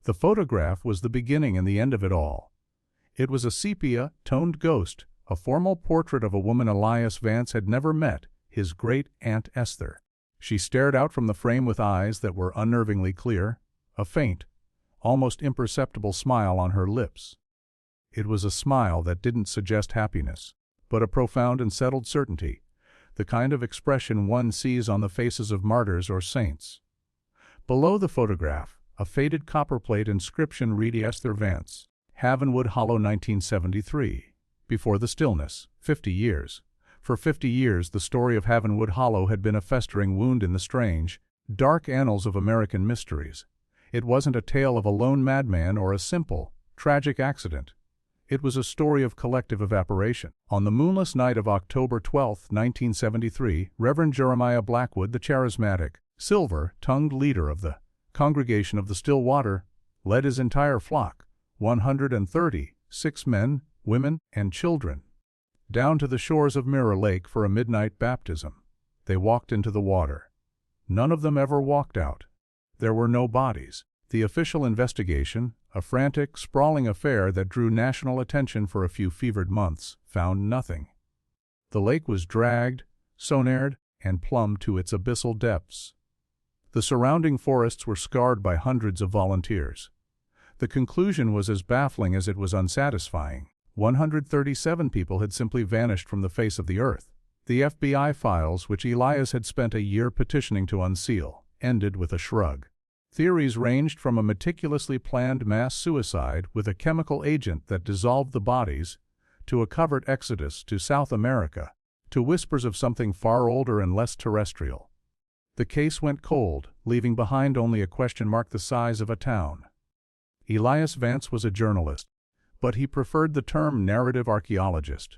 The photograph was the beginning and the end of it all. It was a sepia-toned ghost, a formal portrait of a woman Elias Vance had never met, his great-aunt Esther. She stared out from the frame with eyes that were unnervingly clear, a faint, almost imperceptible smile on her lips. It was a smile that didn't suggest happiness, but a profound and settled certainty, the kind of expression one sees on the faces of martyrs or saints. Below the photograph, a faded copperplate inscription read Esther Vance, Havenwood Hollow 1973. Before the stillness, 50 years. For 50 years the story of Havenwood Hollow had been a festering wound in the strange, dark annals of American mysteries. It wasn't a tale of a lone madman or a simple, tragic accident. It was a story of collective evaporation. On the moonless night of October 12, 1973, Reverend Jeremiah Blackwood, the charismatic, silver-tongued leader of the Congregation of the Still Water, led his entire flock, 136 men, women, and children, down to the shores of Mirror Lake for a midnight baptism. They walked into the water. None of them ever walked out. There were no bodies. The official investigation, a frantic, sprawling affair that drew national attention for a few fevered months, found nothing. The lake was dragged, sonared, and plumbed to its abyssal depths. The surrounding forests were scarred by hundreds of volunteers. The conclusion was as baffling as it was unsatisfying. 137 people had simply vanished from the face of the earth. The FBI files, which Elias had spent a year petitioning to unseal, ended with a shrug. Theories ranged from a meticulously planned mass suicide with a chemical agent that dissolved the bodies, to a covert exodus to South America, to whispers of something far older and less terrestrial. The case went cold, leaving behind only a question mark the size of a town. Elias Vance was a journalist, but he preferred the term narrative archaeologist.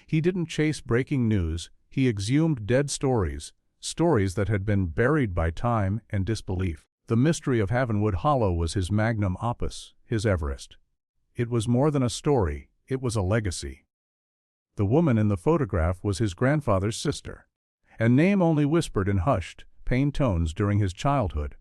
He didn't chase breaking news, he exhumed dead stories, stories that had been buried by time and disbelief. The mystery of Havenwood Hollow was his magnum opus, his Everest. It was more than a story, it was a legacy. The woman in the photograph was his grandfather's sister, a name only whispered in hushed, pained tones during his childhood.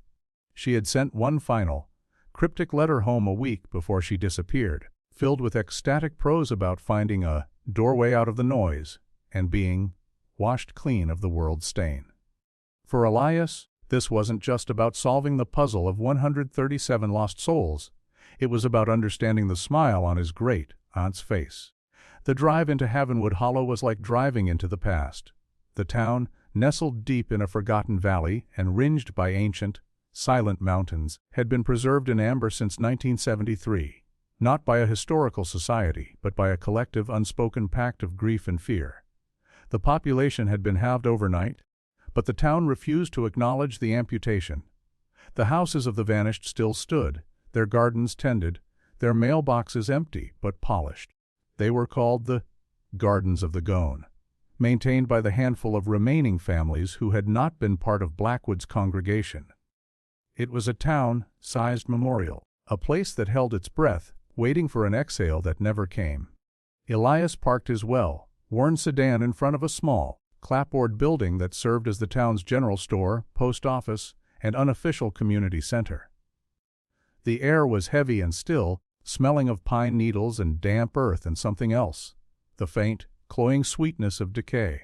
She had sent one final, cryptic letter home a week before she disappeared, filled with ecstatic prose about finding a doorway out of the noise and being washed clean of the world's stain. For Elias, this wasn't just about solving the puzzle of 137 lost souls. It was about understanding the smile on his great-aunt's face. The drive into Havenwood Hollow was like driving into the past. The town, nestled deep in a forgotten valley and ringed by ancient, silent mountains, had been preserved in amber since 1973, not by a historical society, but by a collective unspoken pact of grief and fear. The population had been halved overnight, but the town refused to acknowledge the amputation. The houses of the vanished still stood, their gardens tended, their mailboxes empty but polished. They were called the Gardens of the Gone, maintained by the handful of remaining families who had not been part of Blackwood's congregation. It was a town-sized memorial, a place that held its breath, waiting for an exhale that never came. Elias parked his well-worn sedan in front of a small, clapboard building that served as the town's general store, post office, and unofficial community center. The air was heavy and still, smelling of pine needles and damp earth and something else, the faint, cloying sweetness of decay.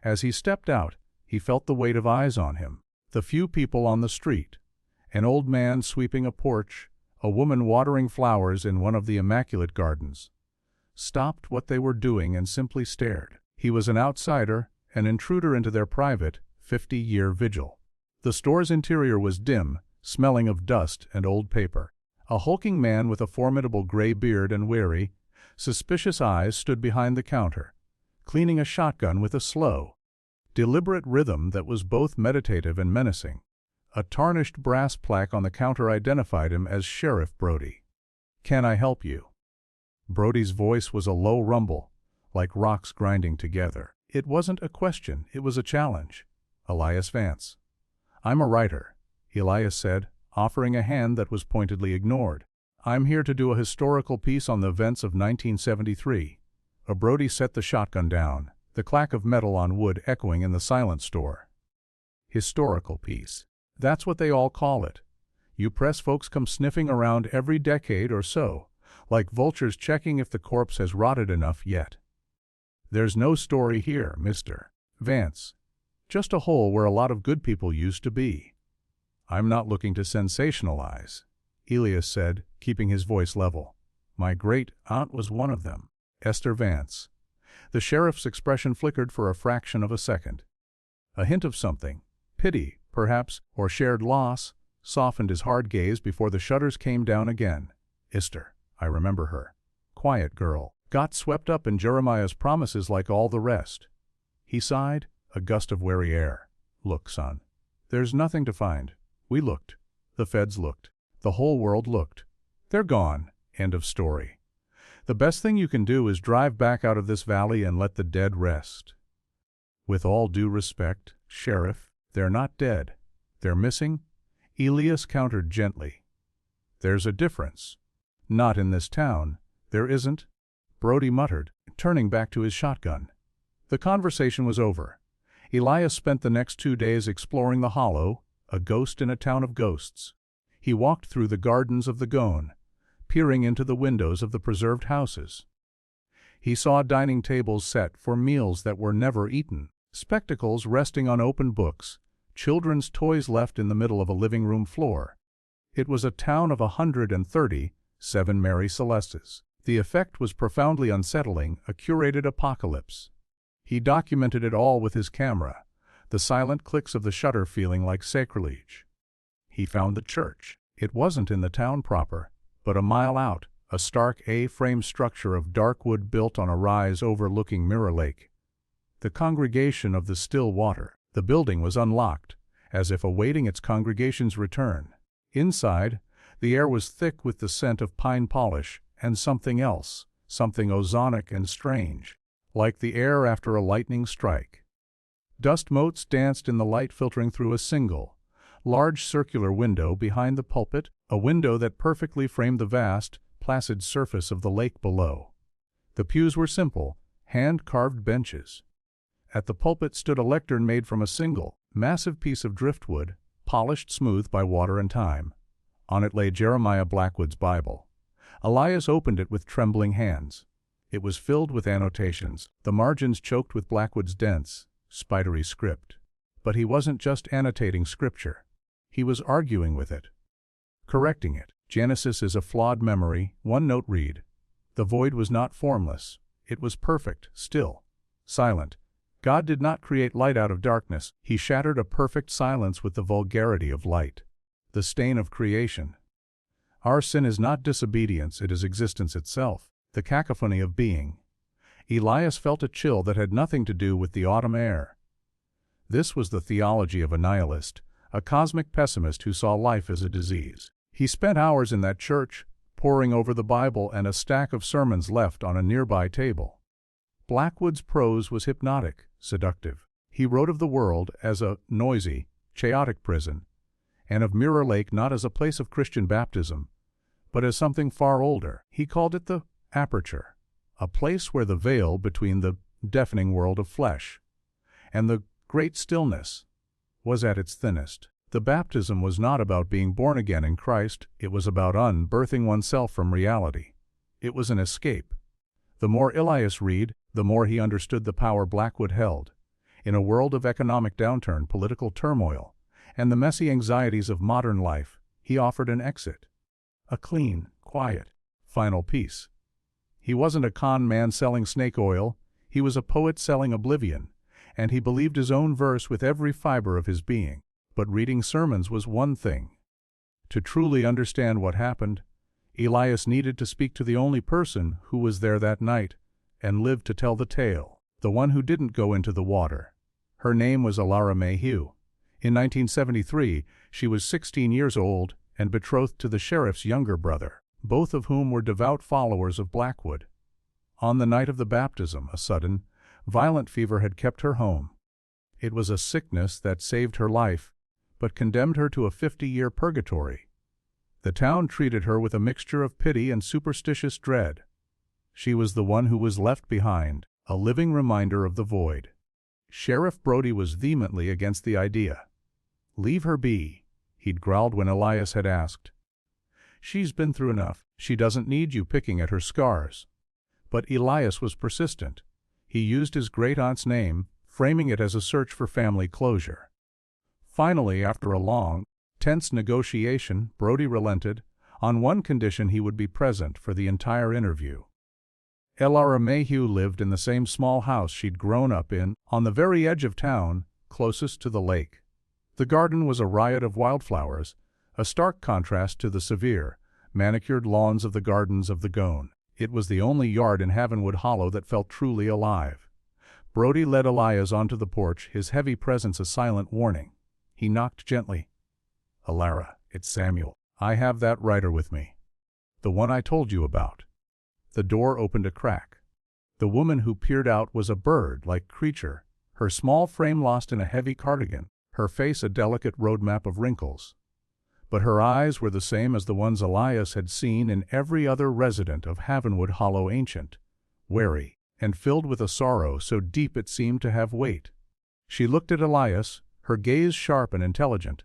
As he stepped out, he felt the weight of eyes on him, the few people on the street, an old man sweeping a porch, a woman watering flowers in one of the immaculate gardens, stopped what they were doing and simply stared. He was an outsider, an intruder into their private, 50-year vigil. The store's interior was dim, smelling of dust and old paper. A hulking man with a formidable gray beard and wary, suspicious eyes stood behind the counter, cleaning a shotgun with a slow, deliberate rhythm that was both meditative and menacing. A tarnished brass plaque on the counter identified him as Sheriff Brody. "Can I help you?" Brody's voice was a low rumble, like rocks grinding together. It wasn't a question, it was a challenge. Elias Vance. "I'm a writer," Elias said, offering a hand that was pointedly ignored. "I'm here to do a historical piece on the events of 1973. Brody set the shotgun down, the clack of metal on wood echoing in the silent store. "Historical piece. That's what they all call it. You press folks come sniffing around every decade or so, like vultures checking if the corpse has rotted enough yet. There's no story here, Mr. Vance. Just a hole where a lot of good people used to be. I'm not looking to sensationalize, Elias said, keeping his voice level. My great-aunt was one of them, Esther Vance. The sheriff's expression flickered for a fraction of a second. A hint of something, pity, perhaps, or shared loss, softened his hard gaze before the shutters came down again. Esther, I remember her. Quiet girl. Got swept up in Jeremiah's promises like all the rest. He sighed, a gust of wary air. Look, son. There's nothing to find. We looked. The feds looked. The whole world looked. They're gone. End of story. The best thing you can do is drive back out of this valley and let the dead rest. With all due respect, Sheriff, they're not dead. They're missing? Elias countered gently. There's a difference. Not in this town. There isn't, Brody muttered, turning back to his shotgun. The conversation was over. Elias spent the next 2 days exploring the Hollow, a ghost in a town of ghosts. He walked through the gardens of the Gone, peering into the windows of the preserved houses. He saw dining tables set for meals that were never eaten, spectacles resting on open books, children's toys left in the middle of a living room floor. It was a town of 130, 7 Mary Celestes. The effect was profoundly unsettling, a curated apocalypse. He documented it all with his camera, the silent clicks of the shutter feeling like sacrilege. He found the church. It wasn't in the town proper, but a mile out, a stark A-frame structure of dark wood built on a rise overlooking Mirror Lake. The congregation of the Still Water. The building was unlocked, as if awaiting its congregation's return. Inside, the air was thick with the scent of pine polish and something else, something ozonic and strange, like the air after a lightning strike. Dust motes danced in the light filtering through a single, large circular window behind the pulpit, a window that perfectly framed the vast, placid surface of the lake below. The pews were simple, hand-carved benches. At the pulpit stood a lectern made from a single, massive piece of driftwood, polished smooth by water and time. On it lay Jeremiah Blackwood's Bible. Elias opened it with trembling hands. It was filled with annotations, the margins choked with Blackwood's dense, spidery script. But he wasn't just annotating scripture. He was arguing with it, correcting it. Genesis is a flawed memory, one note read. The void was not formless. It was perfect, still, silent. God did not create light out of darkness. He shattered a perfect silence with the vulgarity of light. The stain of creation. Our sin is not disobedience, it is existence itself, the cacophony of being. Elias felt a chill that had nothing to do with the autumn air. This was the theology of a nihilist, a cosmic pessimist who saw life as a disease. He spent hours in that church, poring over the Bible and a stack of sermons left on a nearby table. Blackwood's prose was hypnotic, seductive. He wrote of the world as a noisy, chaotic prison, and of Mirror Lake not as a place of Christian baptism, but as something far older. He called it the aperture, a place where the veil between the deafening world of flesh and the great stillness was at its thinnest. The baptism was not about being born again in Christ, it was about unbirthing oneself from reality. It was an escape. The more Elias read, the more he understood the power Blackwood held. In a world of economic downturn, political turmoil, and the messy anxieties of modern life, he offered an exit. A clean, quiet, final peace. He wasn't a con man selling snake oil, he was a poet selling oblivion, and he believed his own verse with every fiber of his being. But reading sermons was one thing. To truly understand what happened, Elias needed to speak to the only person who was there that night and lived to tell the tale, the one who didn't go into the water. Her name was Alara Mayhew. In 1973, she was 16 years old and betrothed to the sheriff's younger brother, both of whom were devout followers of Blackwood. On the night of the baptism, a sudden, violent fever had kept her home. It was a sickness that saved her life, but condemned her to a 50-year purgatory. The town treated her with a mixture of pity and superstitious dread. She was the one who was left behind, a living reminder of the void. Sheriff Brody was vehemently against the idea. Leave her be, he'd growled when Elias had asked. "She's been through enough. She doesn't need you picking at her scars." But Elias was persistent. He used his great-aunt's name, framing it as a search for family closure. Finally, after a long, tense negotiation, Brody relented, on one condition: he would be present for the entire interview. Ellara Mayhew lived in the same small house she'd grown up in, on the very edge of town, closest to the lake. The garden was a riot of wildflowers, a stark contrast to the severe, manicured lawns of the gardens of the Gone. It was the only yard in Havenwood Hollow that felt truly alive. Brody led Elias onto the porch, his heavy presence a silent warning. He knocked gently. "Ellara, it's Samuel. I have that writer with me. The one I told you about." The door opened a crack. The woman who peered out was a bird-like creature, her small frame lost in a heavy cardigan, her face a delicate roadmap of wrinkles. But her eyes were the same as the ones Elias had seen in every other resident of Havenwood Hollow, ancient, wary, and filled with a sorrow so deep it seemed to have weight. She looked at Elias, her gaze sharp and intelligent,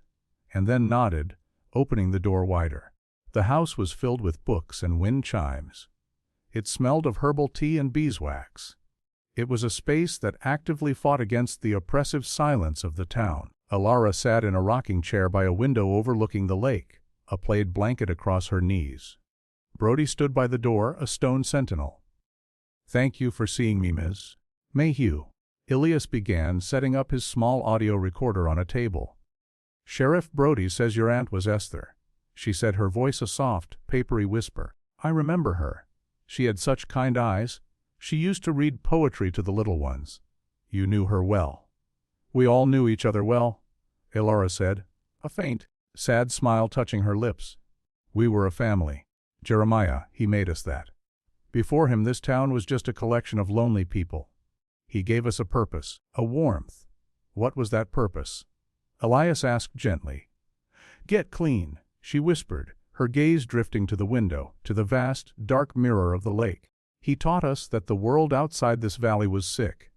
and then nodded, opening the door wider. The house was filled with books and wind chimes. It smelled of herbal tea and beeswax. It was a space that actively fought against the oppressive silence of the town. Ellara sat in a rocking chair by a window overlooking the lake, a plaid blanket across her knees. Brody stood by the door, a stone sentinel. "Thank you for seeing me, Ms. Mayhew." Elias began, setting up his small audio recorder on a table. "Sheriff Brody says your aunt was Esther," she said, her voice a soft, papery whisper. "I remember her. She had such kind eyes. She used to read poetry to the little ones. You knew her well." "We all knew each other well," Ellara said, a faint, sad smile touching her lips. "We were a family. Jeremiah, he made us that. Before him this town was just a collection of lonely people. He gave us a purpose, a warmth." "What was that purpose?" Elias asked gently. "Get clean," she whispered, her gaze drifting to the window, to the vast, dark mirror of the lake. "He taught us that the world outside this valley was sick.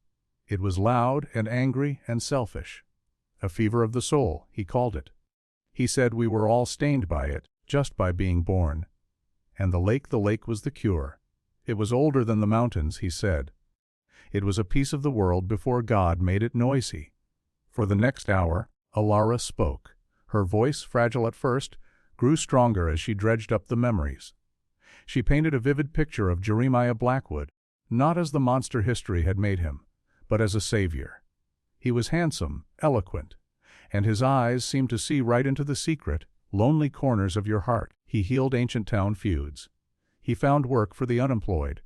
It was loud and angry and selfish. A fever of the soul, he called it. He said we were all stained by it, just by being born. And the lake was the cure. It was older than the mountains, he said. It was a piece of the world before God made it noisy." For the next hour, Ellara spoke. Her voice, fragile at first, grew stronger as she dredged up the memories. She painted a vivid picture of Jeremiah Blackwood, not as the monster history had made him, but as a savior. He was handsome, eloquent, and his eyes seemed to see right into the secret, lonely corners of your heart. He healed ancient town feuds. He found work for the unemployed.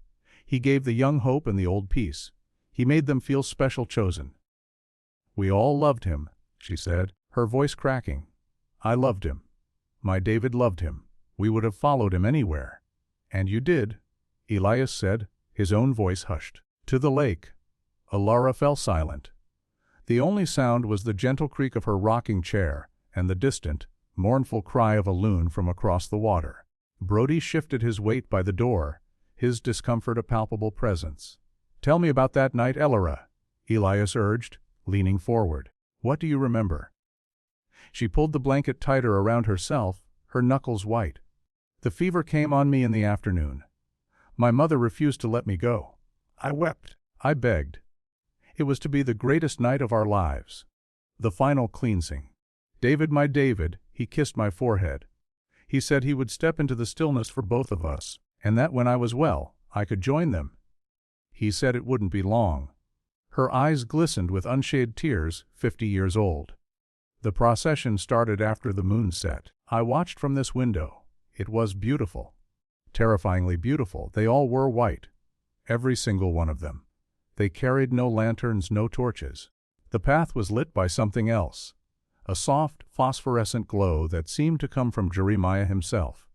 He gave the young hope and the old peace. He made them feel special, chosen. "We all loved him," she said, her voice cracking. "I loved him. My David loved him. We would have followed him anywhere." "And you did," Elias said, his own voice hushed. "To the lake." Ellara fell silent. The only sound was the gentle creak of her rocking chair and the distant, mournful cry of a loon from across the water. Brody shifted his weight by the door, his discomfort a palpable presence. "Tell me about that night, Ellara," Elias urged, leaning forward. "What do you remember?" She pulled the blanket tighter around herself, her knuckles white. "The fever came on me in the afternoon. My mother refused to let me go. I wept. I begged. It was to be the greatest night of our lives. The final cleansing. David, my David, he kissed my forehead. He said he would step into the stillness for both of us, and that when I was well, I could join them. He said it wouldn't be long." Her eyes glistened with unshaded tears, 50 years old. "The procession started after the moon set. I watched from this window. It was beautiful. Terrifyingly beautiful. They all were white. Every single one of them. They carried no lanterns, no torches. The path was lit by something else. A soft, phosphorescent glow that seemed to come from Jeremiah himself.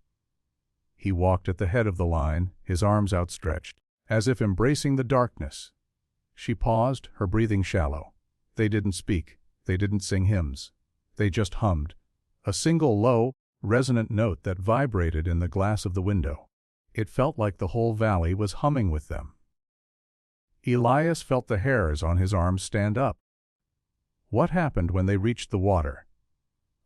He walked at the head of the line, his arms outstretched, as if embracing the darkness." She paused, her breathing shallow. "They didn't speak. They didn't sing hymns. They just hummed. A single low, resonant note that vibrated in the glass of the window. It felt like the whole valley was humming with them." Elias felt the hairs on his arms stand up. "What happened when they reached the water?"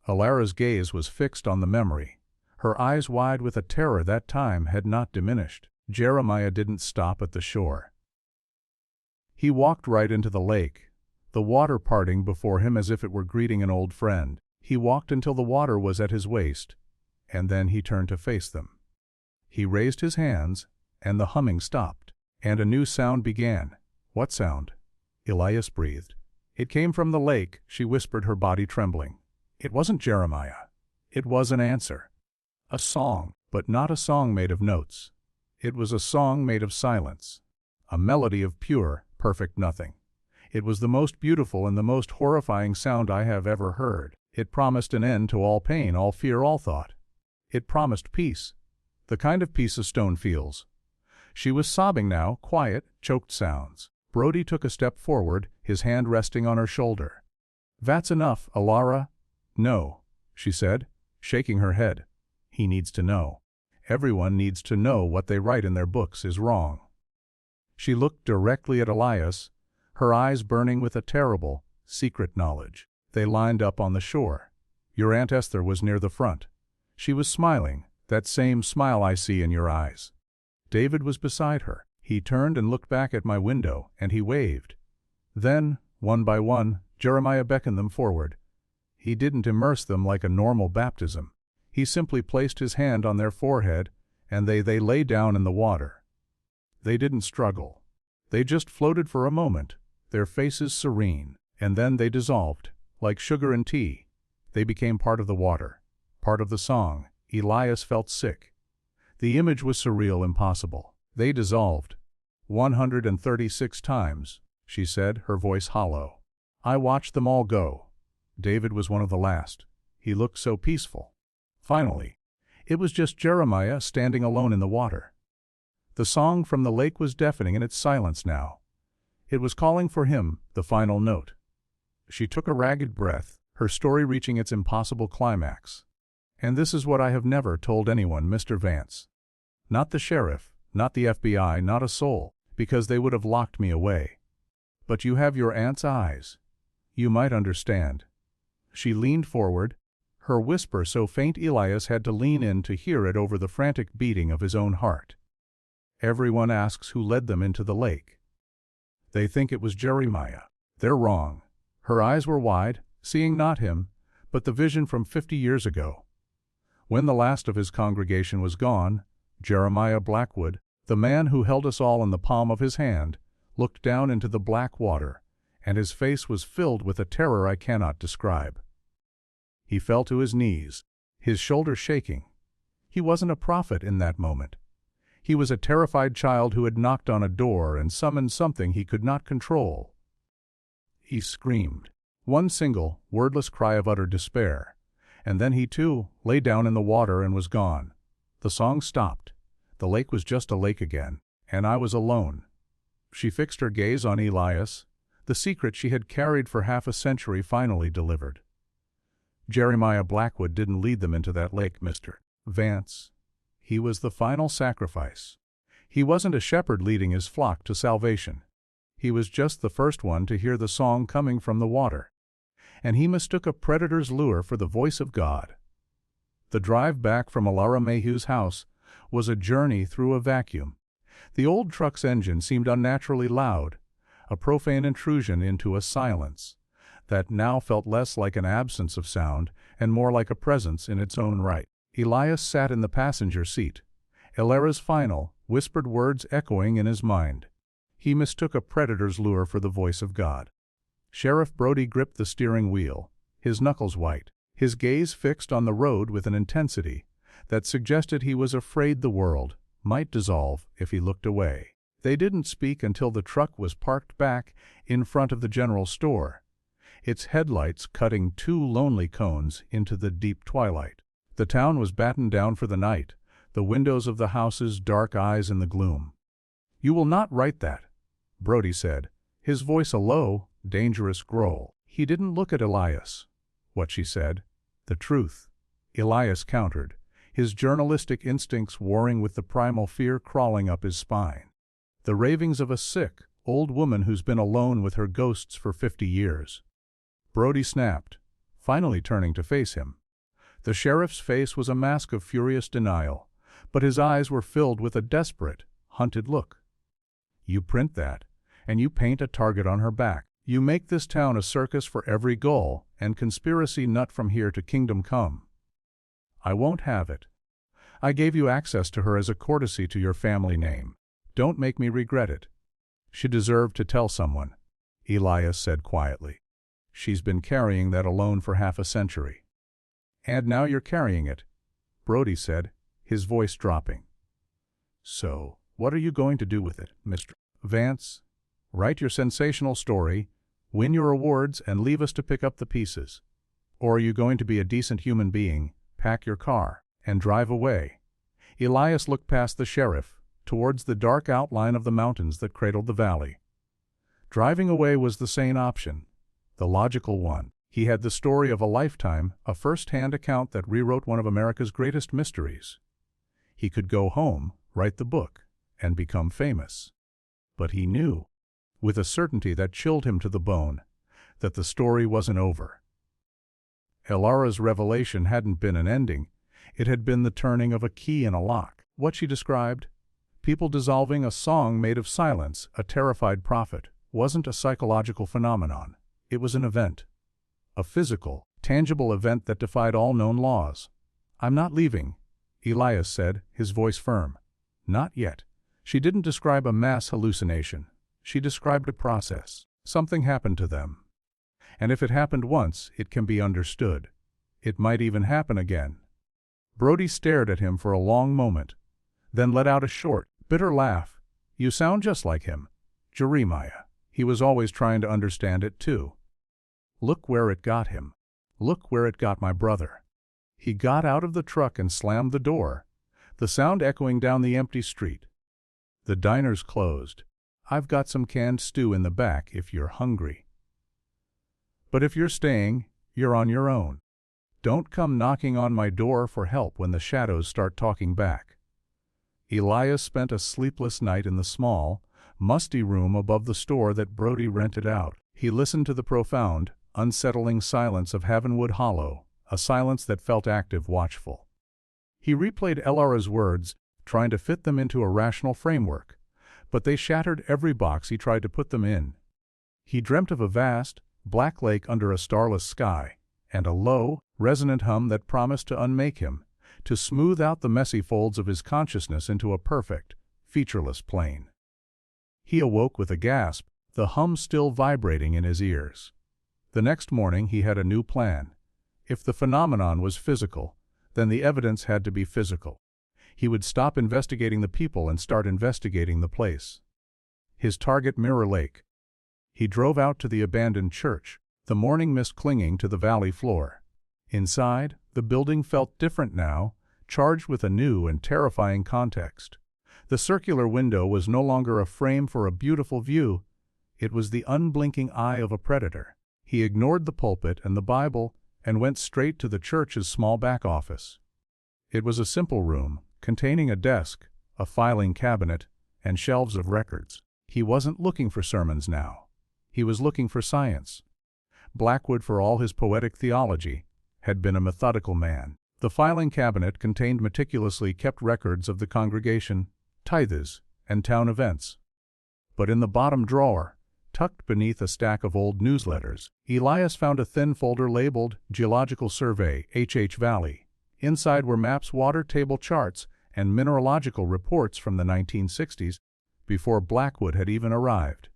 Alara's gaze was fixed on the memory, her eyes wide with a terror that time had not diminished. Jeremiah didn't stop at the shore. He walked right into the lake, the water parting before him as if it were greeting an old friend. He walked until the water was at his waist, and then he turned to face them. He raised his hands, and the humming stopped, and a new sound began. What sound? Elias breathed. It came from the lake, she whispered, her body trembling. It wasn't Jeremiah. It was an answer. A song, but not a song made of notes. It was a song made of silence. A melody of pure, perfect nothing. It was the most beautiful and the most horrifying sound I have ever heard. It promised an end to all pain, all fear, all thought. It promised peace, the kind of peace a stone feels. She was sobbing now, quiet, choked sounds. Brody took a step forward, his hand resting on her shoulder. "That's enough, Alara." "No," she said, shaking her head. "He needs to know. Everyone needs to know what they write in their books is wrong." She looked directly at Elias, her eyes burning with a terrible, secret knowledge. They lined up on the shore. Your Aunt Esther was near the front. She was smiling, that same smile I see in your eyes. David was beside her. He turned and looked back at my window, and he waved. Then, one by one, Jeremiah beckoned them forward. He didn't immerse them like a normal baptism. He simply placed his hand on their forehead, and they lay down in the water. They didn't struggle. They just floated for a moment, their faces serene, and then they dissolved, like sugar and tea. They became part of the water, part of the song. Elias felt sick. The image was surreal, impossible. They dissolved. 136 times, she said, her voice hollow. I watched them all go. David was one of the last. He looked so peaceful. Finally, it was just Jeremiah standing alone in the water. The song from the lake was deafening in its silence now. It was calling for him, the final note. She took a ragged breath, her story reaching its impossible climax. "And this is what I have never told anyone, Mr. Vance. Not the sheriff, not the FBI, not a soul, because they would have locked me away. But you have your aunt's eyes. You might understand." She leaned forward, her whisper so faint Elias had to lean in to hear it over the frantic beating of his own heart. "Everyone asks who led them into the lake. They think it was Jeremiah. They're wrong." Her eyes were wide, seeing not him, but the vision from 50 years ago. When the last of his congregation was gone, Jeremiah Blackwood, the man who held us all in the palm of his hand, looked down into the black water, and his face was filled with a terror I cannot describe. He fell to his knees, his shoulders shaking. He wasn't a prophet in that moment. He was a terrified child who had knocked on a door and summoned something he could not control. He screamed, one single, wordless cry of utter despair, and then he too lay down in the water and was gone. The song stopped. The lake was just a lake again, and I was alone. She fixed her gaze on Elias, the secret she had carried for half a century finally delivered. Jeremiah Blackwood didn't lead them into that lake, Mr. Vance. He was the final sacrifice. He wasn't a shepherd leading his flock to salvation. He was just the first one to hear the song coming from the water. And he mistook a predator's lure for the voice of God. The drive back from Alara Mayhew's house was a journey through a vacuum. The old truck's engine seemed unnaturally loud, a profane intrusion into a silence that now felt less like an absence of sound and more like a presence in its own right. Elias sat in the passenger seat, Alara's final, whispered words echoing in his mind. He mistook a predator's lure for the voice of God. Sheriff Brody gripped the steering wheel, his knuckles white, his gaze fixed on the road with an intensity that suggested he was afraid the world might dissolve if he looked away. They didn't speak until the truck was parked back in front of the general store, its headlights cutting two lonely cones into the deep twilight. The town was battened down for the night, the windows of the houses dark eyes in the gloom. "You will not write that," Brody said, his voice a low, dangerous growl. He didn't look at Elias. What she said, the truth. Elias countered, his journalistic instincts warring with the primal fear crawling up his spine. The ravings of a sick, old woman who's been alone with her ghosts for 50 years. Brody snapped, finally turning to face him. The sheriff's face was a mask of furious denial, but his eyes were filled with a desperate, hunted look. "You print that, and you paint a target on her back. You make this town a circus for every gull and conspiracy nut from here to kingdom come. I won't have it. I gave you access to her as a courtesy to your family name. Don't make me regret it." "She deserved to tell someone," Elias said quietly. "She's been carrying that alone for half a century." "And now you're carrying it," Brody said, his voice dropping. "So, what are you going to do with it, Mr. Vance? Write your sensational story, win your awards, and leave us to pick up the pieces? Or are you going to be a decent human being, pack your car, and drive away?" Elias looked past the sheriff, towards the dark outline of the mountains that cradled the valley. Driving away was the sane option, the logical one. He had the story of a lifetime, a first-hand account that rewrote one of America's greatest mysteries. He could go home, write the book, and become famous. But he knew, with a certainty that chilled him to the bone, that the story wasn't over. Elara's revelation hadn't been an ending, it had been the turning of a key in a lock. What she described, people dissolving a song made of silence, a terrified prophet, wasn't a psychological phenomenon. It was an event. A physical, tangible event that defied all known laws. "I'm not leaving," Elias said, his voice firm. "Not yet." She didn't describe a mass hallucination. She described a process. Something happened to them. And if it happened once, it can be understood. It might even happen again. Brody stared at him for a long moment, then let out a short, bitter laugh. "You sound just like him, Jeremiah." He was always trying to understand it too. "Look where it got him. Look where it got my brother." He got out of the truck and slammed the door, the sound echoing down the empty street. "The diner's closed. I've got some canned stew in the back if you're hungry. But if you're staying, you're on your own. Don't come knocking on my door for help when the shadows start talking back." Elias spent a sleepless night in the small, musty room above the store that Brody rented out. He listened to the profound, unsettling silence of Havenwood Hollow, a silence that felt active, watchful. He replayed Elara's words, trying to fit them into a rational framework, but they shattered every box he tried to put them in. He dreamt of a vast, black lake under a starless sky, and a low, resonant hum that promised to unmake him, to smooth out the messy folds of his consciousness into a perfect, featureless plane. He awoke with a gasp, the hum still vibrating in his ears. The next morning he had a new plan. If the phenomenon was physical, then the evidence had to be physical. He would stop investigating the people and start investigating the place. His target, Mirror Lake. He drove out to the abandoned church, the morning mist clinging to the valley floor. Inside, the building felt different now, charged with a new and terrifying context. The circular window was no longer a frame for a beautiful view, it was the unblinking eye of a predator. He ignored the pulpit and the Bible and went straight to the church's small back office. It was a simple room, containing a desk, a filing cabinet, and shelves of records. He wasn't looking for sermons now. He was looking for science. Blackwood, for all his poetic theology, had been a methodical man. The filing cabinet contained meticulously kept records of the congregation, tithes, and town events. But in the bottom drawer, tucked beneath a stack of old newsletters, Elias found a thin folder labeled Geological Survey, H.H. Valley. Inside were maps, water table charts, and mineralogical reports from the 1960s, before Blackwood had even arrived.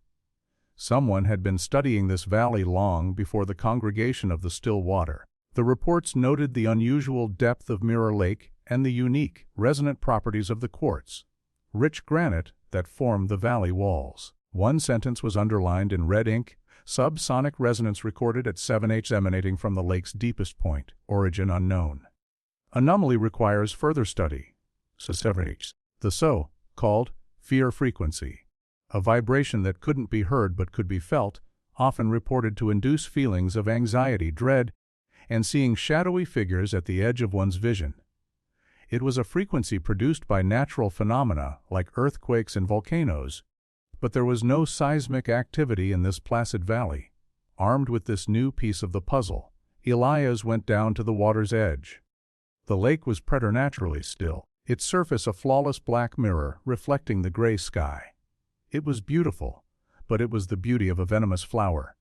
Someone had been studying this valley long before the congregation of the still water. The reports noted the unusual depth of Mirror Lake and the unique, resonant properties of the quartz, rich granite that formed the valley walls. One sentence was underlined in red ink: subsonic resonance recorded at 7H emanating from the lake's deepest point, origin unknown. Anomaly requires further study. The so-called fear frequency, a vibration that couldn't be heard but could be felt, often reported to induce feelings of anxiety, dread, and seeing shadowy figures at the edge of one's vision. It was a frequency produced by natural phenomena like earthquakes and volcanoes, but there was no seismic activity in this placid valley. Armed with this new piece of the puzzle, Elias went down to the water's edge. The lake was preternaturally still, its surface a flawless black mirror reflecting the gray sky. It was beautiful, but it was the beauty of a venomous flower.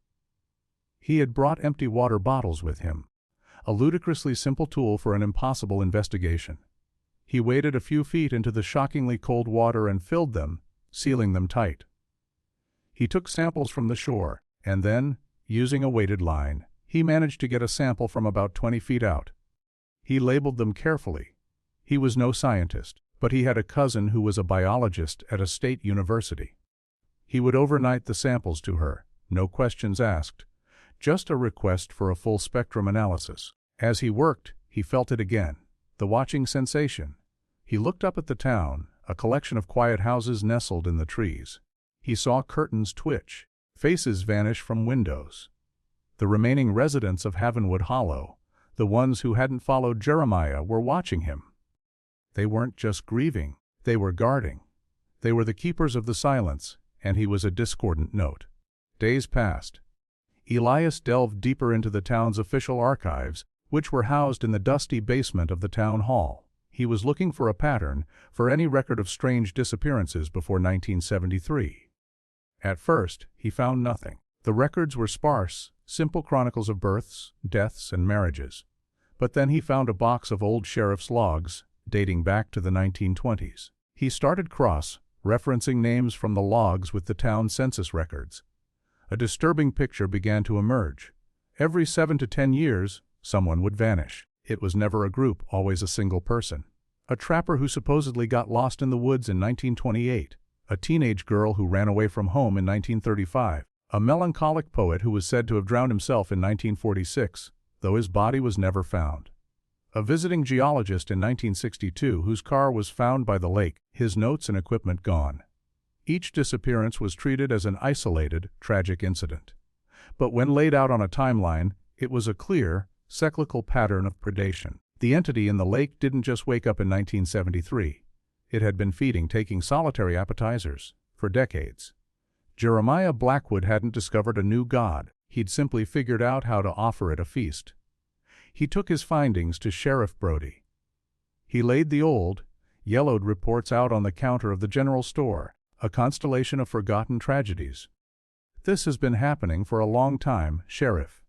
He had brought empty water bottles with him, a ludicrously simple tool for an impossible investigation. He waded a few feet into the shockingly cold water and filled them, sealing them tight. He took samples from the shore, and then, using a weighted line, he managed to get a sample from about 20 feet out. He labeled them carefully. He was no scientist, but he had a cousin who was a biologist at a state university. He would overnight the samples to her, no questions asked, just a request for a full spectrum analysis. As he worked, he felt it again, the watching sensation. He looked up at the town, a collection of quiet houses nestled in the trees. He saw curtains twitch, faces vanish from windows. The remaining residents of Havenwood Hollow, the ones who hadn't followed Jeremiah, were watching him. They weren't just grieving, they were guarding. They were the keepers of the silence, and he was a discordant note. Days passed. Elias delved deeper into the town's official archives, which were housed in the dusty basement of the town hall. He was looking for a pattern, for any record of strange disappearances before 1973. At first, he found nothing. The records were sparse, simple chronicles of births, deaths, and marriages. But then he found a box of old sheriff's logs, dating back to the 1920s. He started cross-referencing names from the logs with the town census records. A disturbing picture began to emerge. Every 7 to 10 years, someone would vanish. It was never a group, always a single person. A trapper who supposedly got lost in the woods in 1928. A teenage girl who ran away from home in 1935. A melancholic poet who was said to have drowned himself in 1946, though his body was never found. A visiting geologist in 1962 whose car was found by the lake, his notes and equipment gone. Each disappearance was treated as an isolated, tragic incident. But when laid out on a timeline, it was a clear, cyclical pattern of predation. The entity in the lake didn't just wake up in 1973. It had been feeding, taking solitary appetizers, for decades. Jeremiah Blackwood hadn't discovered a new god, he'd simply figured out how to offer it a feast. He took his findings to Sheriff Brody. He laid the old, yellowed reports out on the counter of the general store, a constellation of forgotten tragedies. "This has been happening for a long time, Sheriff."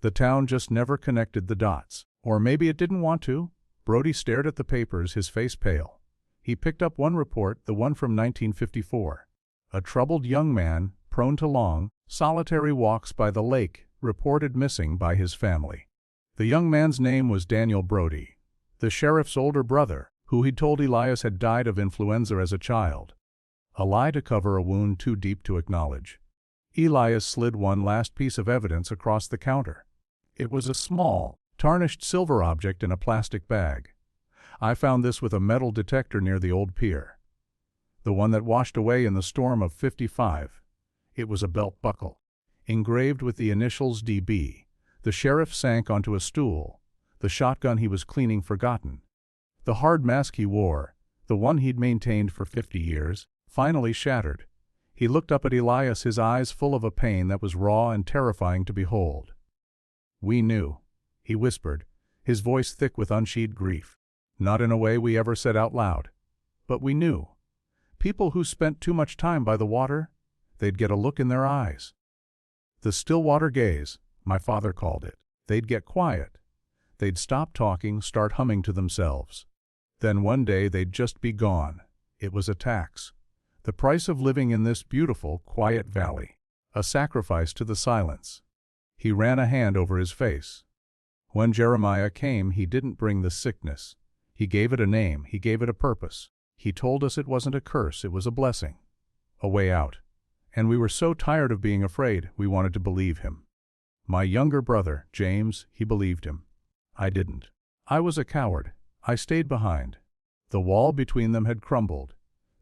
The town just never connected the dots. Or maybe it didn't want to. Brody stared at the papers, his face pale. He picked up one report, the one from 1954. A troubled young man, prone to long, solitary walks by the lake, reported missing by his family. The young man's name was Daniel Brody, the sheriff's older brother, who he'd told Elias had died of influenza as a child. A lie to cover a wound too deep to acknowledge. Elias slid one last piece of evidence across the counter. It was a small, tarnished silver object in a plastic bag. "I found this with a metal detector near the old pier. The one that washed away in the storm of '55. It was a belt buckle, engraved with the initials DB. The sheriff sank onto a stool, the shotgun he was cleaning forgotten. The hard mask he wore, the one he'd maintained for 50 years, finally shattered. He looked up at Elias, his eyes full of a pain that was raw and terrifying to behold. "We knew," he whispered, his voice thick with unsheathed grief. "Not in a way we ever said out loud. But we knew. People who spent too much time by the water, they'd get a look in their eyes. The still-water gaze, my father called it. They'd get quiet. They'd stop talking, start humming to themselves. Then one day they'd just be gone. It was a tax. The price of living in this beautiful, quiet valley. A sacrifice to the silence." He ran a hand over his face. "When Jeremiah came, he didn't bring the sickness. He gave it a name, he gave it a purpose. He told us it wasn't a curse, it was a blessing. A way out. And we were so tired of being afraid, we wanted to believe him. My younger brother, James, he believed him. I didn't. I was a coward. I stayed behind. The wall between them had crumbled.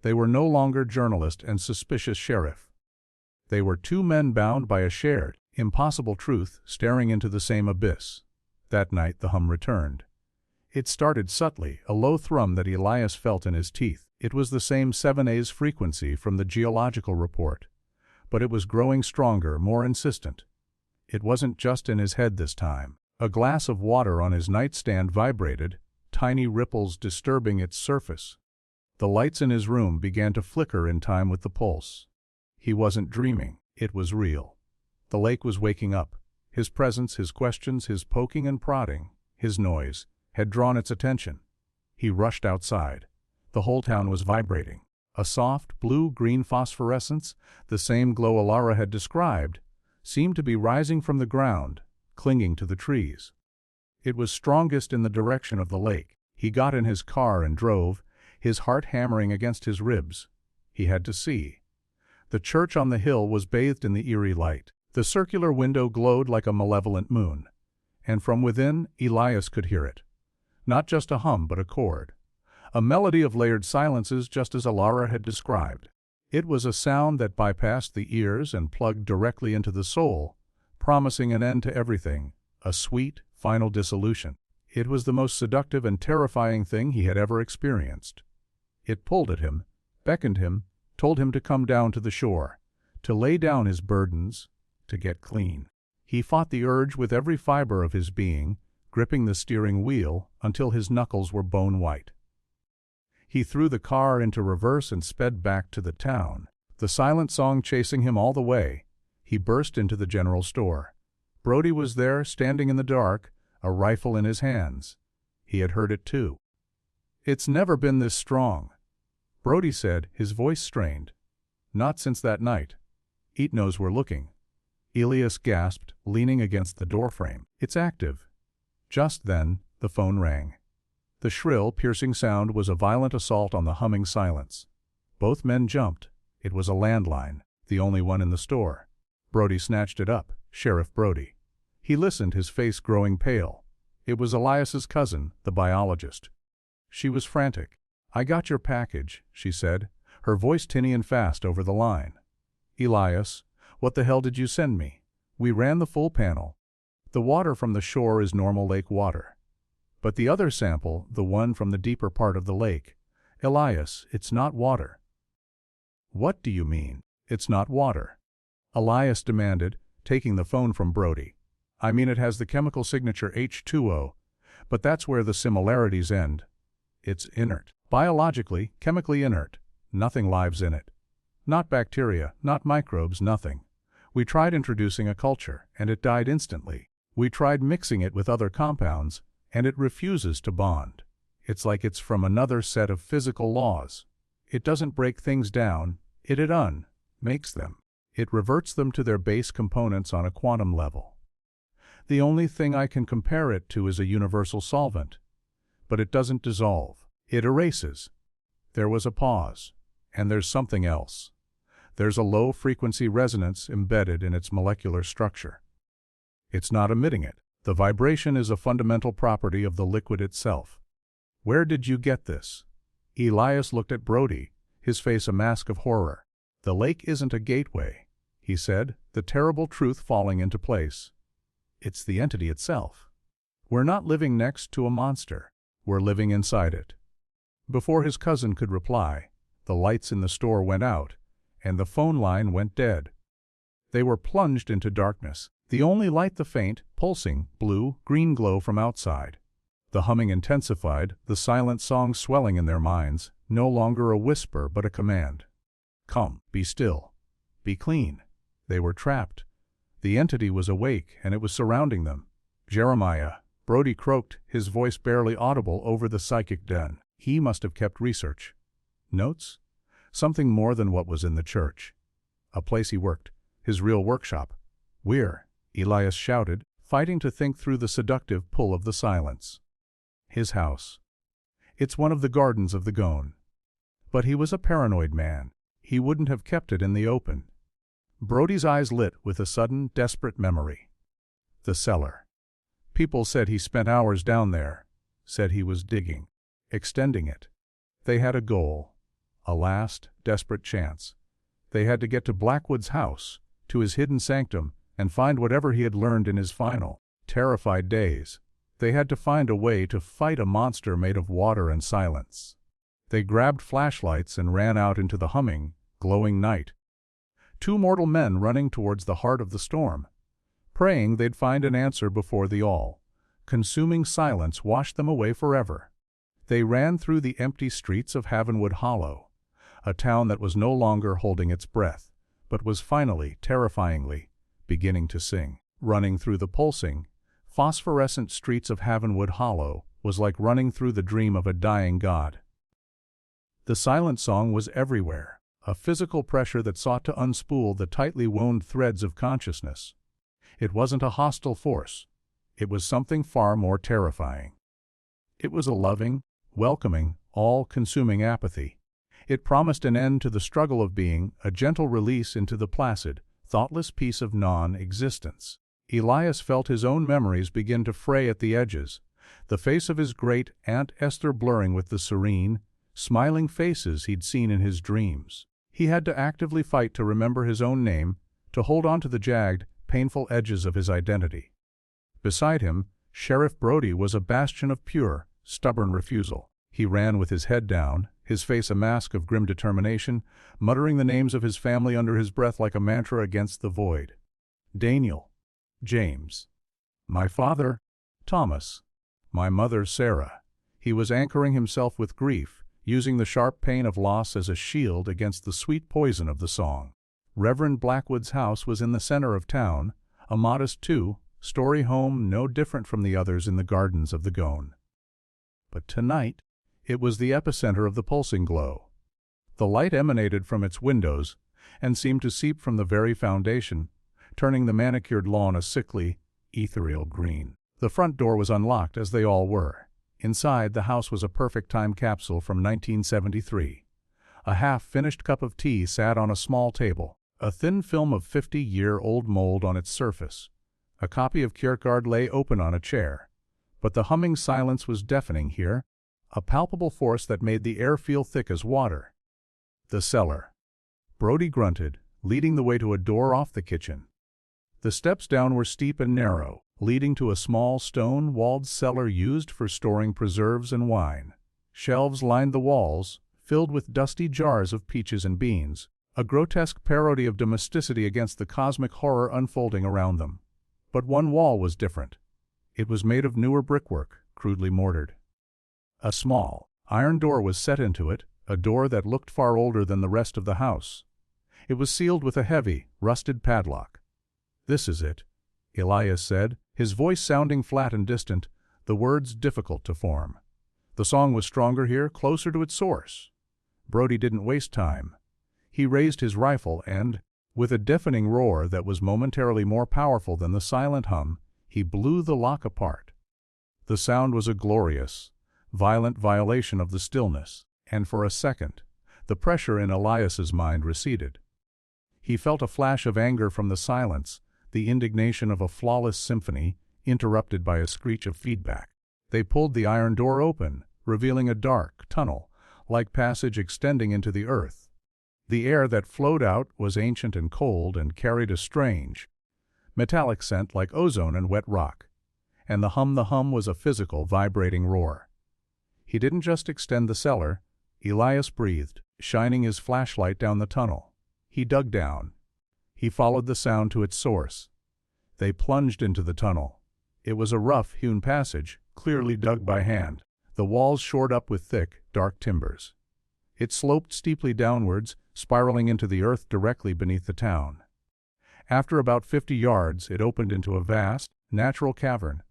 They were no longer journalist and suspicious sheriff. They were two men bound by a shared, impossible truth, staring into the same abyss. That night the hum returned. It started subtly, a low thrum that Elias felt in his teeth. It was the same 7A's frequency from the geological report. But it was growing stronger, more insistent. It wasn't just in his head this time. A glass of water on his nightstand vibrated, tiny ripples disturbing its surface. The lights in his room began to flicker in time with the pulse. He wasn't dreaming, it was real. The lake was waking up. His presence, his questions, his poking and prodding, his noise, had drawn its attention. He rushed outside. The whole town was vibrating. A soft, blue-green phosphorescence, the same glow Alara had described, seemed to be rising from the ground, clinging to the trees. It was strongest in the direction of the lake. He got in his car and drove, his heart hammering against his ribs. He had to see. The church on the hill was bathed in the eerie light. The circular window glowed like a malevolent moon, and from within Elias could hear it. Not just a hum, but a chord. A melody of layered silences, just as Alara had described. It was a sound that bypassed the ears and plugged directly into the soul, promising an end to everything, a sweet, final dissolution. It was the most seductive and terrifying thing he had ever experienced. It pulled at him, beckoned him, told him to come down to the shore, to lay down his burdens, to get clean. He fought the urge with every fiber of his being, gripping the steering wheel until his knuckles were bone white. He threw the car into reverse and sped back to the town, the silent song chasing him all the way. He burst into the general store. Brody was there, standing in the dark, a rifle in his hands. He had heard it too. "It's never been this strong," Brody said, his voice strained. "Not since that night. Eat knows we're looking." Elias gasped, leaning against the doorframe. "It's active." Just then, the phone rang. The shrill, piercing sound was a violent assault on the humming silence. Both men jumped. It was a landline, the only one in the store. Brody snatched it up. Sheriff Brody. He listened, his face growing pale. It was Elias's cousin, the biologist. She was frantic. "I got your package," she said, her voice tinny and fast over the line. "Elias, what the hell did you send me? We ran the full panel. The water from the shore is normal lake water. But the other sample, the one from the deeper part of the lake, Elias, it's not water." "What do you mean, it's not water?" Elias demanded, taking the phone from Brody. "I mean it has the chemical signature H2O, but that's where the similarities end. It's inert. Biologically, chemically inert. Nothing lives in it. Not bacteria, not microbes, nothing. We tried introducing a culture, and it died instantly. We tried mixing it with other compounds, and it refuses to bond. It's like it's from another set of physical laws. It doesn't break things down, it makes them. It reverts them to their base components on a quantum level. The only thing I can compare it to is a universal solvent. But it doesn't dissolve. It erases." There was a pause. "And there's something else. There's a low-frequency resonance embedded in its molecular structure. It's not emitting it. The vibration is a fundamental property of the liquid itself." "Where did you get this?" Elias looked at Brody, his face a mask of horror. "The lake isn't a gateway," he said, the terrible truth falling into place. "It's the entity itself. We're not living next to a monster. We're living inside it." Before his cousin could reply, the lights in the store went out, and the phone line went dead. They were plunged into darkness. The only light the faint, pulsing, blue-green glow from outside. The humming intensified, the silent song swelling in their minds, no longer a whisper but a command. "Come, be still. Be clean." They were trapped. The entity was awake, and it was surrounding them. "Jeremiah," Brody croaked, his voice barely audible over the psychic din. He must have kept research. Notes? Something more than what was in the church. A place he worked, his real workshop. "Where?" Elias shouted, fighting to think through the seductive pull of the silence. "His house. It's one of the gardens of the Gone." But he was a paranoid man. He wouldn't have kept it in the open. Brody's eyes lit with a sudden, desperate memory. The cellar. People said he spent hours down there, said he was digging, extending it. They had a goal, a last, desperate chance. They had to get to Blackwood's house, to his hidden sanctum, and find whatever he had learned in his final, terrified days. They had to find a way to fight a monster made of water and silence. They grabbed flashlights and ran out into the humming, glowing night. Two mortal men running towards the heart of the storm, praying they'd find an answer before the all-consuming silence washed them away forever. They ran through the empty streets of Havenwood Hollow, a town that was no longer holding its breath, but was finally, terrifyingly, beginning to sing. Running through the pulsing, phosphorescent streets of Havenwood Hollow was like running through the dream of a dying god. The silent song was everywhere, a physical pressure that sought to unspool the tightly wound threads of consciousness. It wasn't a hostile force. It was something far more terrifying. It was a loving, welcoming, all-consuming apathy. It promised an end to the struggle of being, a gentle release into the placid, thoughtless peace of non-existence. Elias felt his own memories begin to fray at the edges, the face of his great Aunt Esther blurring with the serene, smiling faces he'd seen in his dreams. He had to actively fight to remember his own name, to hold on to the jagged, painful edges of his identity. Beside him, Sheriff Brody was a bastion of pure, stubborn refusal. He ran with his head down, his face a mask of grim determination, muttering the names of his family under his breath like a mantra against the void. Daniel. James. My father, Thomas. My mother, Sarah. He was anchoring himself with grief, using the sharp pain of loss as a shield against the sweet poison of the song. Reverend Blackwood's house was in the center of town, a modest two-story home no different from the others in the gardens of the Gone. But tonight, it was the epicenter of the pulsing glow. The light emanated from its windows and seemed to seep from the very foundation, turning the manicured lawn a sickly, ethereal green. The front door was unlocked, as they all were. Inside, the house was a perfect time capsule from 1973. A half-finished cup of tea sat on a small table, a thin film of 50-year-old mold on its surface. A copy of Kierkegaard lay open on a chair. But the humming silence was deafening here, a palpable force that made the air feel thick as water. The cellar. Brody grunted, leading the way to a door off the kitchen. The steps down were steep and narrow, leading to a small stone-walled cellar used for storing preserves and wine. Shelves lined the walls, filled with dusty jars of peaches and beans, a grotesque parody of domesticity against the cosmic horror unfolding around them. But one wall was different. It was made of newer brickwork, crudely mortared. A small, iron door was set into it, a door that looked far older than the rest of the house. It was sealed with a heavy, rusted padlock. "This is it," Elias said, his voice sounding flat and distant, the words difficult to form. The song was stronger here, closer to its source. Brody didn't waste time. He raised his rifle and, with a deafening roar that was momentarily more powerful than the silent hum, he blew the lock apart. The sound was a glorious, violent violation of the stillness, and for a second, the pressure in Elias's mind receded. He felt a flash of anger from the silence, the indignation of a flawless symphony, interrupted by a screech of feedback. They pulled the iron door open, revealing a dark tunnel-like passage extending into the earth. The air that flowed out was ancient and cold and carried a strange, metallic scent like ozone and wet rock. And the hum was a physical, vibrating roar. He didn't just extend the cellar, Elias breathed, shining his flashlight down the tunnel. He dug down. He followed the sound to its source. They plunged into the tunnel. It was a rough-hewn passage, clearly dug by hand, the walls shored up with thick, dark timbers. It sloped steeply downwards, spiraling into the earth directly beneath the town. After about 50 yards, it opened into a vast, natural cavern.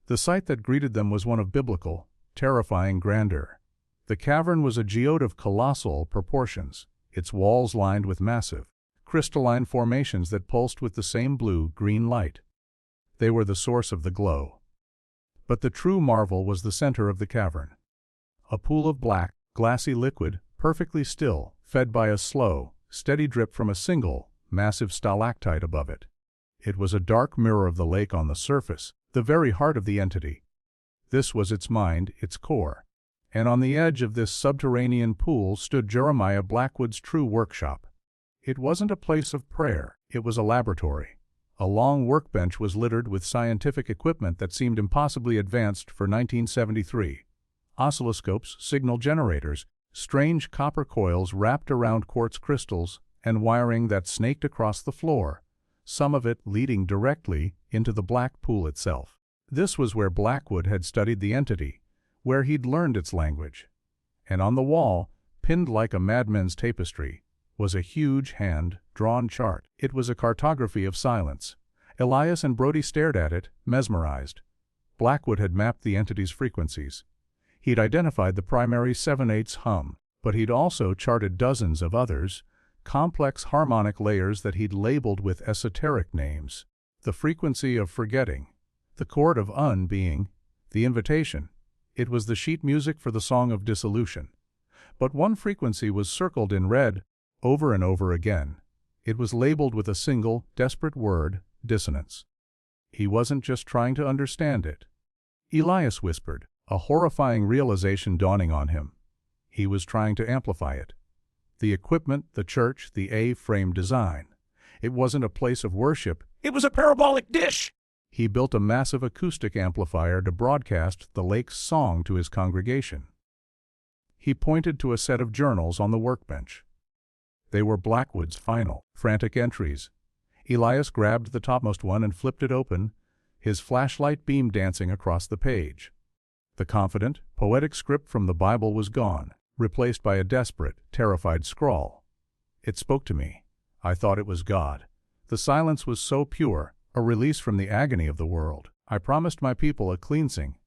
The sight that greeted them was one of biblical, terrifying grandeur. The cavern was a geode of colossal proportions, its walls lined with massive, crystalline formations that pulsed with the same blue-green light. They were the source of the glow. But the true marvel was the center of the cavern. A pool of black, glassy liquid, perfectly still, fed by a slow, steady drip from a single, massive stalactite above it. It was a dark mirror of the lake on the surface, the very heart of the entity. This was its mind, its core. And on the edge of this subterranean pool stood Jeremiah Blackwood's true workshop. It wasn't a place of prayer, it was a laboratory. A long workbench was littered with scientific equipment that seemed impossibly advanced for 1973. Oscilloscopes, signal generators, strange copper coils wrapped around quartz crystals, and wiring that snaked across the floor, some of it leading directly into the black pool itself. This was where Blackwood had studied the entity, where he'd learned its language. And on the wall, pinned like a madman's tapestry, was a huge hand-drawn chart. It was a cartography of silence. Elias and Brody stared at it, mesmerized. Blackwood had mapped the entity's frequencies. He'd identified the primary 7/8 hum, but he'd also charted dozens of others, complex harmonic layers that he'd labeled with esoteric names. The frequency of forgetting, the chord of being, the invitation. It was the sheet music for the song of dissolution. But one frequency was circled in red, over and over again. It was labeled with a single, desperate word, dissonance. He wasn't just trying to understand it. Elias whispered, a horrifying realization dawning on him. He was trying to amplify it. The equipment, the church, the A-frame design. It wasn't a place of worship. It was a parabolic dish! He built a massive acoustic amplifier to broadcast the lake's song to his congregation. He pointed to a set of journals on the workbench. They were Blackwood's final, frantic entries. Elias grabbed the topmost one and flipped it open, his flashlight beam dancing across the page. The confident, poetic script from the Bible was gone, replaced by a desperate, terrified scrawl. It spoke to me. I thought it was God. The silence was so pure, a release from the agony of the world. I promised my people a cleansing,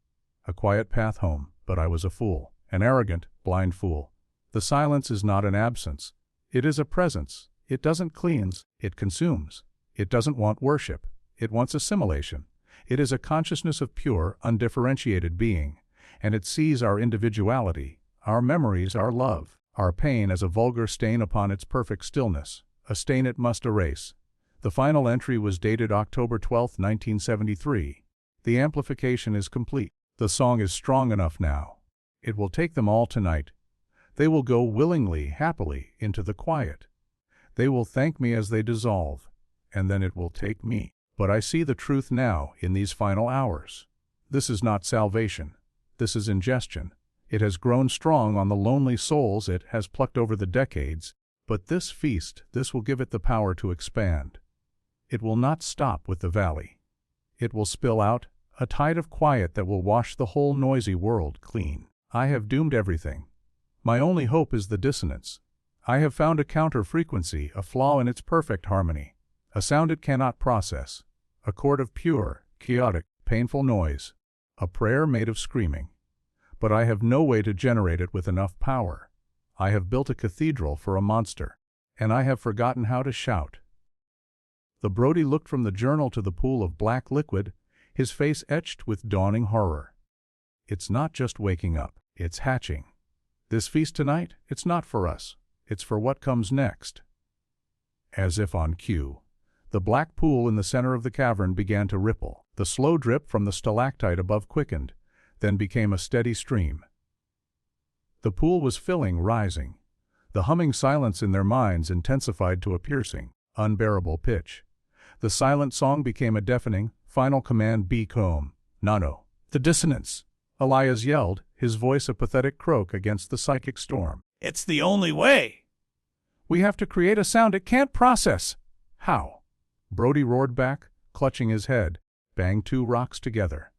a quiet path home, but I was a fool, an arrogant, blind fool. The silence is not an absence. It is a presence. It doesn't cleanse, it consumes. It doesn't want worship. It wants assimilation. It is a consciousness of pure, undifferentiated being, and it sees our individuality, our memories, our love, our pain as a vulgar stain upon its perfect stillness, a stain it must erase. The final entry was dated October 12, 1973. The amplification is complete. The song is strong enough now. It will take them all tonight. They will go willingly, happily, into the quiet. They will thank me as they dissolve, and then it will take me. But I see the truth now in these final hours. This is not salvation. This is ingestion. It has grown strong on the lonely souls it has plucked over the decades, but this feast, this will give it the power to expand. It will not stop with the valley. It will spill out, a tide of quiet that will wash the whole noisy world clean. I have doomed everything. My only hope is the dissonance. I have found a counter-frequency, a flaw in its perfect harmony, a sound it cannot process, a chord of pure, chaotic, painful noise, a prayer made of screaming. But I have no way to generate it with enough power. I have built a cathedral for a monster, and I have forgotten how to shout. The Brody looked from the journal to the pool of black liquid, his face etched with dawning horror. It's not just waking up, it's hatching. This feast tonight, it's not for us, it's for what comes next. As if on cue, the black pool in the center of the cavern began to ripple. The slow drip from the stalactite above quickened, then became a steady stream. The pool was filling, rising. The humming silence in their minds intensified to a piercing, unbearable pitch. The silent song became a deafening, final command: be calm, Nano. The dissonance, Elias yelled, his voice a pathetic croak against the psychic storm. It's the only way. We have to create a sound it can't process. How? Brody roared back, clutching his head. Bang two rocks together.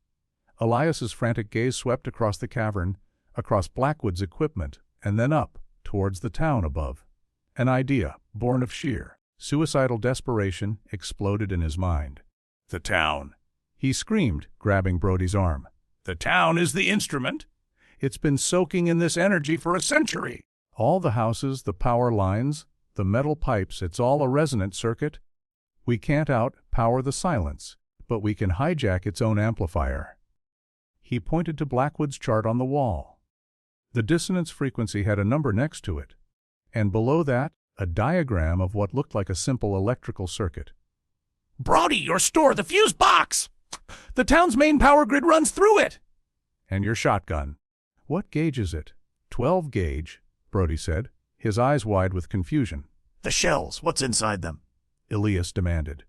Elias's frantic gaze swept across the cavern, across Blackwood's equipment, and then up, towards the town above. An idea, born of sheer, suicidal desperation, exploded in his mind. The town, he screamed, grabbing Brody's arm. The town is the instrument. It's been soaking in this energy for a century. All the houses, the power lines, the metal pipes, it's all a resonant circuit. We can't out-power the silence, but we can hijack its own amplifier. He pointed to Blackwood's chart on the wall. The dissonance frequency had a number next to it, and below that, a diagram of what looked like a simple electrical circuit. Brody, your store, the fuse box! The town's main power grid runs through it! And your shotgun. What gauge is it? 12 gauge, Brody said, his eyes wide with confusion. The shells, what's inside them? Elias demanded.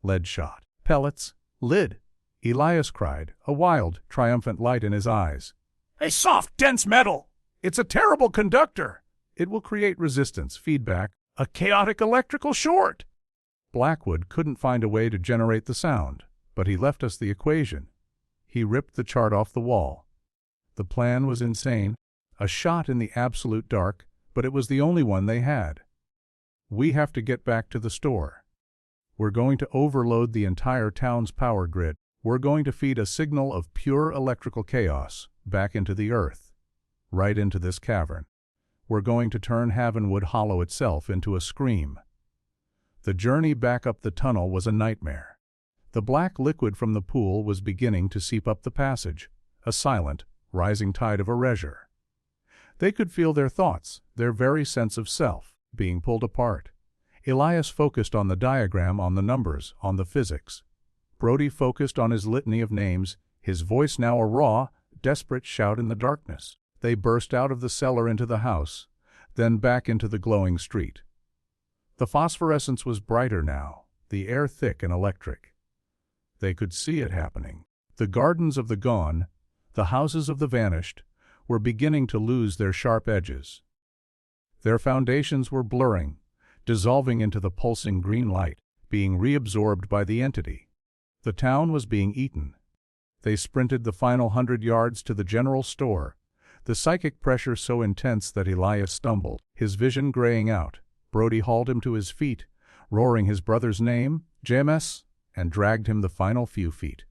Lead shot. Pellets. Lid. Elias cried, a wild, triumphant light in his eyes. A soft, dense metal. It's a terrible conductor. It will create resistance, feedback, a chaotic electrical short. Blackwood couldn't find a way to generate the sound, but he left us the equation. He ripped the chart off the wall. The plan was insane, a shot in the absolute dark, but it was the only one they had. We have to get back to the store. We're going to overload the entire town's power grid. We're going to feed a signal of pure electrical chaos back into the earth, right into this cavern. We're going to turn Havenwood Hollow itself into a scream. The journey back up the tunnel was a nightmare. The black liquid from the pool was beginning to seep up the passage, a silent, rising tide of erasure. They could feel their thoughts, their very sense of self, being pulled apart. Elias focused on the diagram, on the numbers, on the physics. Brody focused on his litany of names, his voice now a raw, desperate shout in the darkness. They burst out of the cellar into the house, then back into the glowing street. The phosphorescence was brighter now, the air thick and electric. They could see it happening. The gardens of the gone, the houses of the vanished, were beginning to lose their sharp edges. Their foundations were blurring, dissolving into the pulsing green light, being reabsorbed by the entity. The town was being eaten. They sprinted the final 100 yards to the general store, the psychic pressure so intense that Elias stumbled, his vision graying out. Brody hauled him to his feet, roaring his brother's name, JMS, and dragged him the final few feet.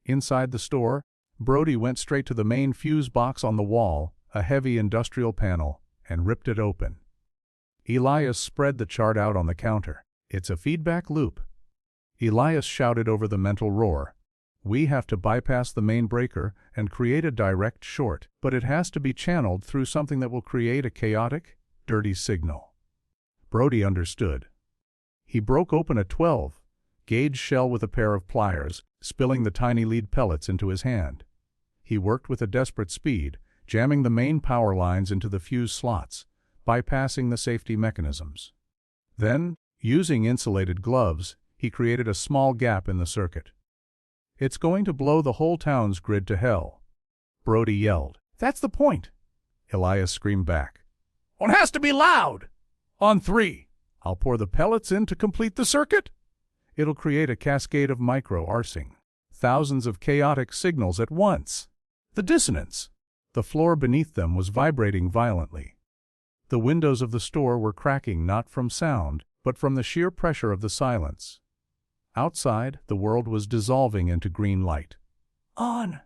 Inside the store, Brody went straight to the main fuse box on the wall, a heavy industrial panel, and ripped it open. Elias spread the chart out on the counter. It's a feedback loop. Elias shouted over the mental roar. We have to bypass the main breaker and create a direct short, but it has to be channeled through something that will create a chaotic, dirty signal. Brody understood. He broke open a 12-gauge shell with a pair of pliers, spilling the tiny lead pellets into his hand. He worked with a desperate speed, jamming the main power lines into the fuse slots, bypassing the safety mechanisms. Then, using insulated gloves, he created a small gap in the circuit. It's going to blow the whole town's grid to hell, Brody yelled. That's the point, Elias screamed back. One has to be loud! On 3, I'll pour the pellets in to complete the circuit. It'll create a cascade of micro-arcing, thousands of chaotic signals at once. The dissonance. The floor beneath them was vibrating violently. The windows of the store were cracking not from sound, but from the sheer pressure of the silence. Outside, the world was dissolving into green light. On!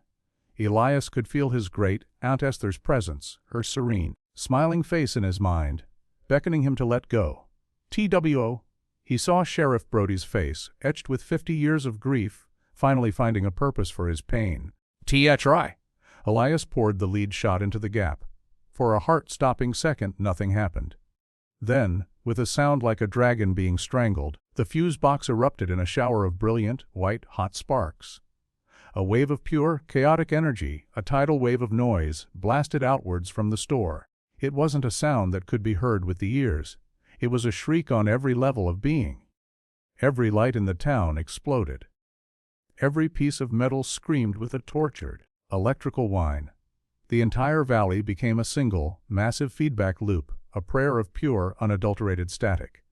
Elias could feel his great Aunt Esther's presence, her serene, smiling face in his mind, beckoning him to let go. TWO. He saw Sheriff Brody's face, etched with 50 years of grief, finally finding a purpose for his pain. THRI. Elias poured the lead shot into the gap. For a heart-stopping second, nothing happened. Then, with a sound like a dragon being strangled, the fuse box erupted in a shower of brilliant, white, hot sparks. A wave of pure, chaotic energy, a tidal wave of noise, blasted outwards from the store. It wasn't a sound that could be heard with the ears. It was a shriek on every level of being. Every light in the town exploded. Every piece of metal screamed with a tortured, electrical whine. The entire valley became a single, massive feedback loop, a prayer of pure, unadulterated static.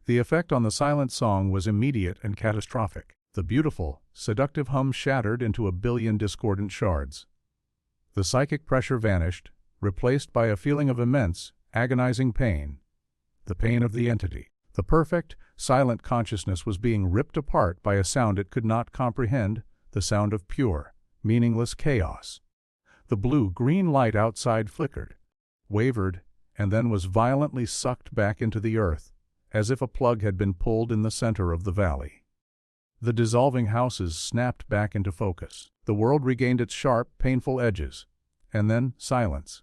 The effect on the silent song was immediate and catastrophic. The beautiful, seductive hum shattered into a billion discordant shards. The psychic pressure vanished, replaced by a feeling of immense, agonizing pain. The pain of the entity. The perfect, silent consciousness was being ripped apart by a sound it could not comprehend, the sound of pure, meaningless chaos. The blue-green light outside flickered, wavered, and then was violently sucked back into the earth, as if a plug had been pulled in the center of the valley. The dissolving houses snapped back into focus. The world regained its sharp, painful edges. And then silence.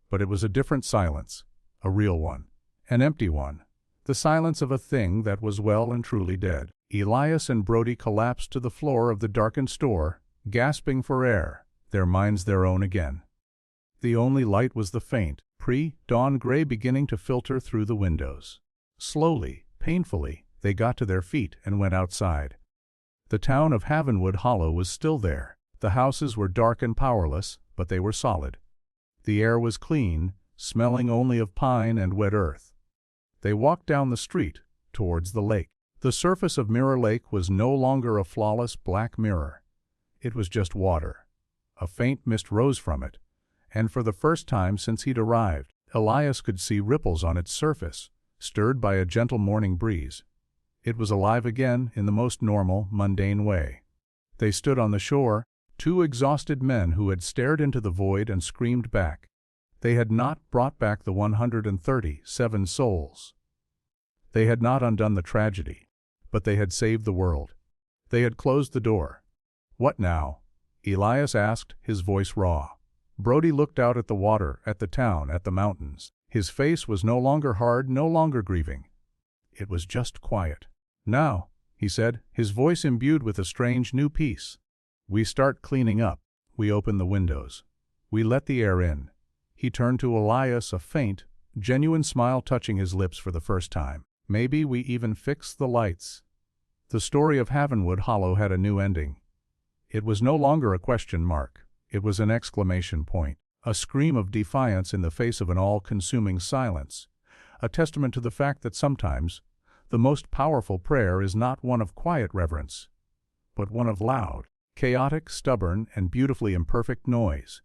But it was a different silence, a real one, an empty one, the silence of a thing that was well and truly dead. Elias and Brody collapsed to the floor of the darkened store, gasping for air, their minds their own again. The only light was the faint, pre-dawn gray beginning to filter through the windows. Slowly, painfully, they got to their feet and went outside. The town of Havenwood Hollow was still there. The houses were dark and powerless, but they were solid. The air was clean, smelling only of pine and wet earth. They walked down the street, towards the lake. The surface of Mirror Lake was no longer a flawless black mirror. It was just water. A faint mist rose from it, And for the first time since he'd arrived, Elias could see ripples on its surface, stirred by a gentle morning breeze. It was alive again in the most normal, mundane way. They stood on the shore, two exhausted men who had stared into the void and screamed back. They had not brought back the 137 souls. They had not undone the tragedy, but they had saved the world. They had closed the door. What now? Elias asked, his voice raw. Brody looked out at the water, at the town, at the mountains. His face was no longer hard, no longer grieving. It was just quiet. Now, he said, his voice imbued with a strange new peace. We start cleaning up. We open the windows. We let the air in. He turned to Elias, a faint, genuine smile touching his lips for the first time. Maybe we even fix the lights. The story of Havenwood Hollow had a new ending. It was no longer a question mark. It was an exclamation point, a scream of defiance in the face of an all-consuming silence, a testament to the fact that sometimes the most powerful prayer is not one of quiet reverence, but one of loud, chaotic, stubborn, and beautifully imperfect noise.